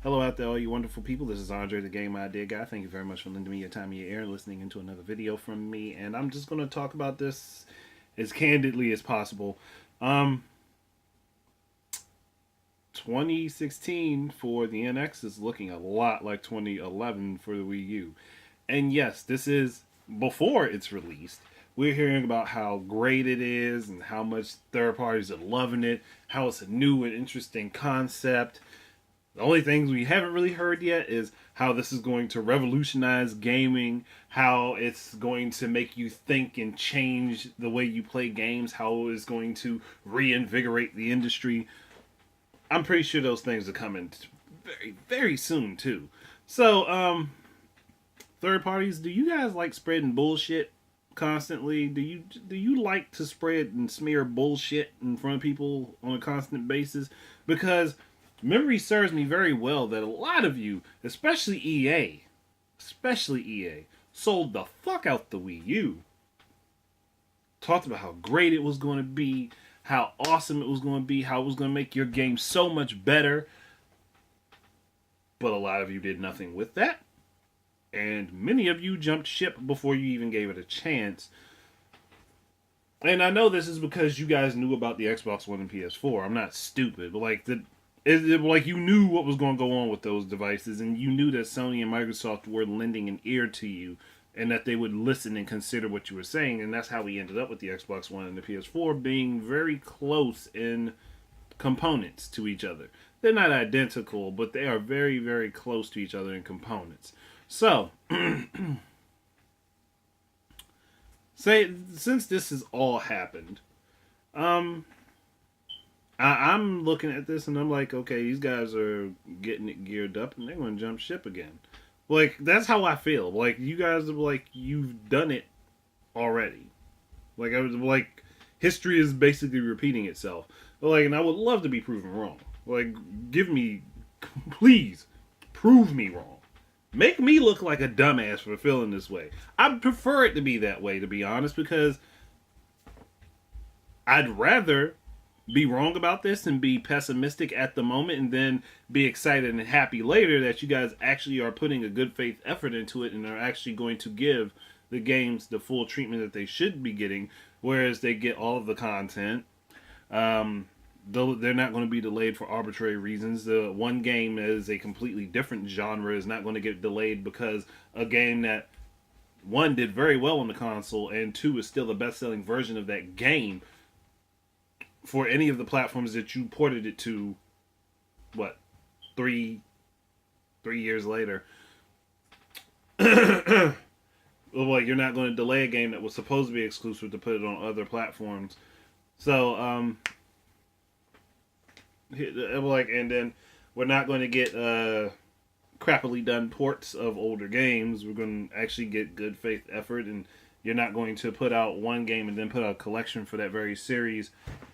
Hello out there, all you wonderful people. This is Andre, the Game Idea Guy. Thank you very much for lending me your time and your ear and listening into another video from me. And I'm just going to talk about this as candidly as possible. Um, 2016 for the NX is looking a lot like 2011 for the Wii U. And yes, this is before it's released. We're hearing about how great it is and how much third parties are loving it, how it's a new and interesting concept. The only things we haven't really heard yet is how this is going to revolutionize gaming, how it's going to make you think and change the way you play games, how it's going to reinvigorate the industry. I'm pretty sure those things are coming very, very soon too. So, third parties, do you guys like spreading bullshit constantly? Do you like to spread and smear bullshit in front of people on a constant basis? Because memory serves me very well that a lot of you, especially EA, sold the fuck out the Wii U. Talked about how great it was going to be, how awesome it was going to be, how it was going to make your game so much better. But a lot of you did nothing with that. And many of you jumped ship before you even gave it a chance. And I know this is because you guys knew about the Xbox One and PS4. I'm not stupid, but like you knew what was going to go on with those devices, and you knew that Sony and Microsoft were lending an ear to you, and that they would listen and consider what you were saying. And that's how we ended up with the Xbox One and the PS4 being very close in components to each other. They're not identical, but they are very, very close to each other in components. So, since this has all happened, I'm looking at this and I'm like, okay, these guys are getting it geared up and they're going to jump ship again. Like, that's how I feel. Like, you guys are like, you've done it already. Like, I was like, history is basically repeating itself. But like, and I would love to be proven wrong. Like, please, prove me wrong. Make me look like a dumbass for feeling this way. I'd prefer it to be that way, to be honest, because I'd rather be wrong about this and be pessimistic at the moment and then be excited and happy later that you guys actually are putting a good faith effort into it and are actually going to give the games the full treatment that they should be getting, whereas they get all of the content. Though they're not going to be delayed for arbitrary reasons. The one game that is a completely different genre is not going to get delayed because a game that, one, did very well on the console, and two, is still the best-selling version of that game for any of the platforms that you ported it to, what, three years later. Like, you're not going to delay a game that was supposed to be exclusive to put it on other platforms. So, and then we're not going to get crappily done ports of older games. We're going to actually get good faith effort, and you're not going to put out one game and then put out a collection for that very series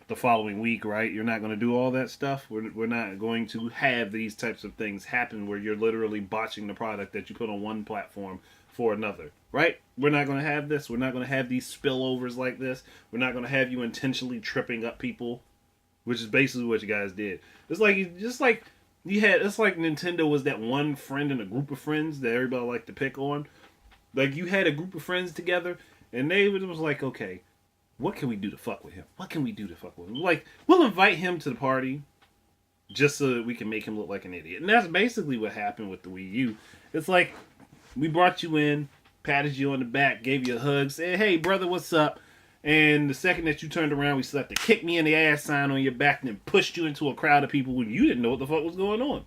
the following week, right? You're not going to do all that stuff. We're not going to have these types of things happen where you're literally botching the product that you put on one platform for another, right? We're not going to have this. We're not going to have these spillovers like this. We're not going to have you intentionally tripping up people, which is basically what you guys did. It's like it's like Nintendo was that one friend in a group of friends that everybody liked to pick on. Like, you had a group of friends together, and they was like, okay, what can we do to fuck with him? What can we do to fuck with him? Like, we'll invite him to the party just so that we can make him look like an idiot. And that's basically what happened with the Wii U. It's like, we brought you in, patted you on the back, gave you a hug, said, hey, brother, what's up? And the second that you turned around, we slapped the kick me in the ass sign on your back and then pushed you into a crowd of people when you didn't know what the fuck was going on.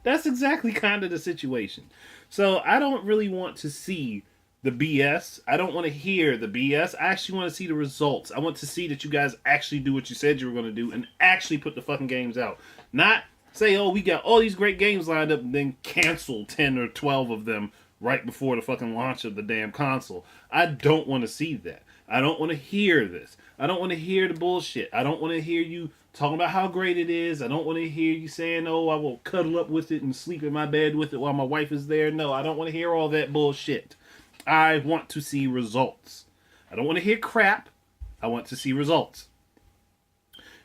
That's exactly kind of the situation. So I don't really want to see the BS. I don't want to hear the BS. I actually want to see the results. I want to see that you guys actually do what you said you were going to do and actually put the fucking games out. Not say, oh, we got all these great games lined up and then cancel 10 or 12 of them right before the fucking launch of the damn console. I don't want to see that. I don't want to hear this. I don't want to hear the bullshit. I don't want to hear you talking about how great it is. I don't want to hear you saying, oh, I will cuddle up with it and sleep in my bed with it while my wife is there. No, I don't want to hear all that bullshit. I want to see results. I don't want to hear crap. I want to see results.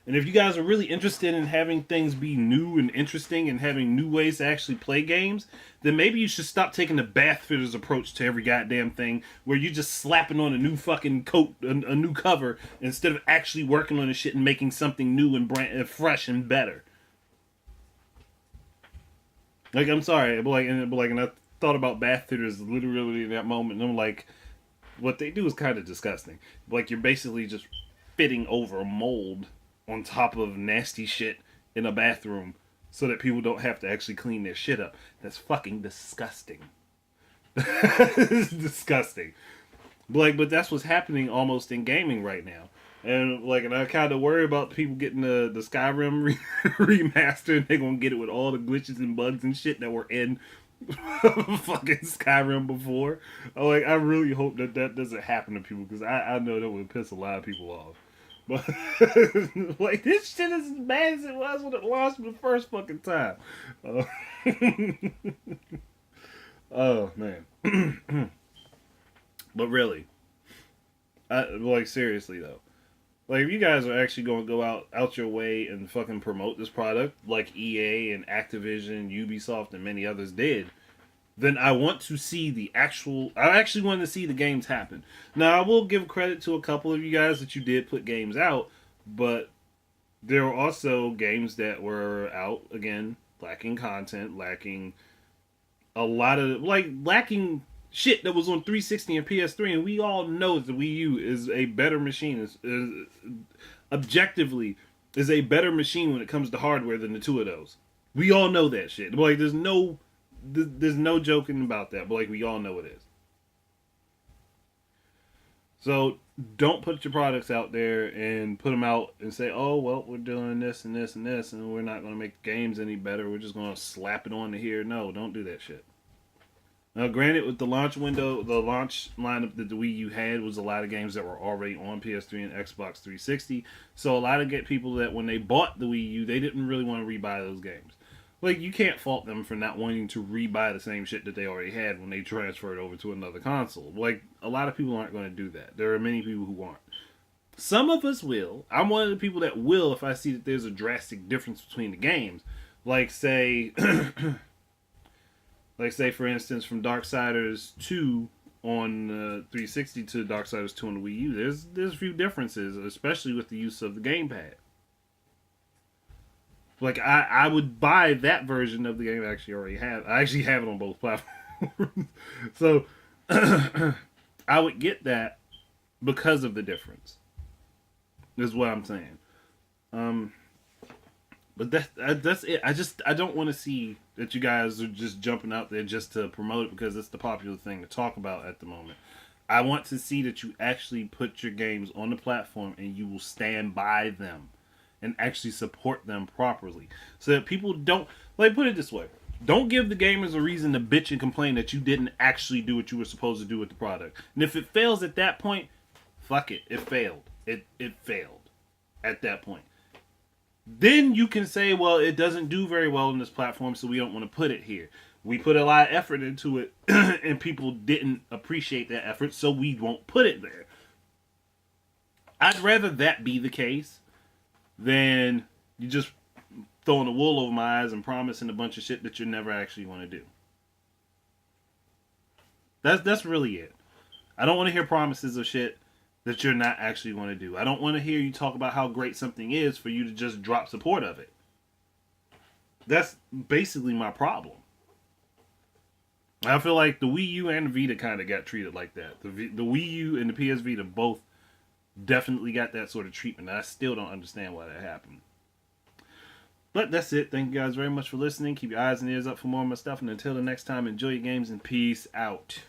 And if you guys are really interested in having things be new and interesting and having new ways to actually play games, then maybe you should stop taking the bath fitters approach to every goddamn thing where you're just slapping on a new fucking coat, a new cover, instead of actually working on the shit and making something new and fresh and better. Like, I'm sorry, and I thought about bath fitters literally in that moment, and I'm like, what they do is kind of disgusting. Like, you're basically just fitting over a mold on top of nasty shit in a bathroom so that people don't have to actually clean their shit up. That's fucking disgusting. It's disgusting. But that's what's happening almost in gaming right now. And I kind of worry about people getting the Skyrim remaster, and they're gonna get it with all the glitches and bugs and shit that were in fucking Skyrim before. I really hope that doesn't happen to people, because I know that would piss a lot of people off. But this shit is as bad as it was when it launched the first fucking time. Oh man. But really, seriously though, if you guys are actually going to go out your way and fucking promote this product like EA and Activision, Ubisoft, and many others did, then I want to see I actually want to see the games happen. Now, I will give credit to a couple of you guys that you did put games out, but there were also games that were out, again, lacking content, lacking a lot of, lacking shit that was on 360 and PS3, and we all know that the Wii U is a better machine, objectively, is a better machine when it comes to hardware than the two of those. We all know that shit. There's no joking about that, but we all know it is. So don't put your products out there and put them out and say, oh, well, we're doing this and this and this, and we're not going to make games any better. We're just going to slap it on to here. No, don't do that shit. Now, granted, with the launch window, the launch lineup that the Wii U had was a lot of games that were already on PS3 and Xbox 360. So a lot of people that when they bought the Wii U, they didn't really want to rebuy those games. You can't fault them for not wanting to rebuy the same shit that they already had when they transferred over to another console. A lot of people aren't going to do that. There are many people who aren't. Some of us will. I'm one of the people that will if I see that there's a drastic difference between the games. Say, for instance, from Darksiders 2 on 360 to Darksiders 2 on the Wii U, there's a few differences, especially with the use of the gamepad. I would buy that version of the game. I actually have it on both platforms. So I would get that because of the difference, is what I'm saying. But that's it. I don't want to see that you guys are just jumping out there just to promote it because it's the popular thing to talk about at the moment. I want to see that you actually put your games on the platform and you will stand by them and actually support them properly, so that people don't, put it this way, don't give the gamers a reason to bitch and complain that you didn't actually do what you were supposed to do with the product. And if it fails at that point, fuck it, it failed. It failed at that point. Then you can say, well, it doesn't do very well on this platform, so we don't want to put it here. We put a lot of effort into it, and people didn't appreciate that effort, so we won't put it there. I'd rather that be the case than you just throwing the wool over my eyes and promising a bunch of shit that you're never actually going to do. That's really it. I don't want to hear promises of shit that you're not actually going to do. I don't want to hear you talk about how great something is for you to just drop support of it. That's basically my problem. I feel like the Wii U and the Vita kind of got treated like that. The Wii U and the PS Vita both definitely got that sort of treatment. I still don't understand why that happened. But that's it. Thank you guys very much for listening. Keep your eyes and ears up for more of my stuff. And until the next time, enjoy your games and peace out.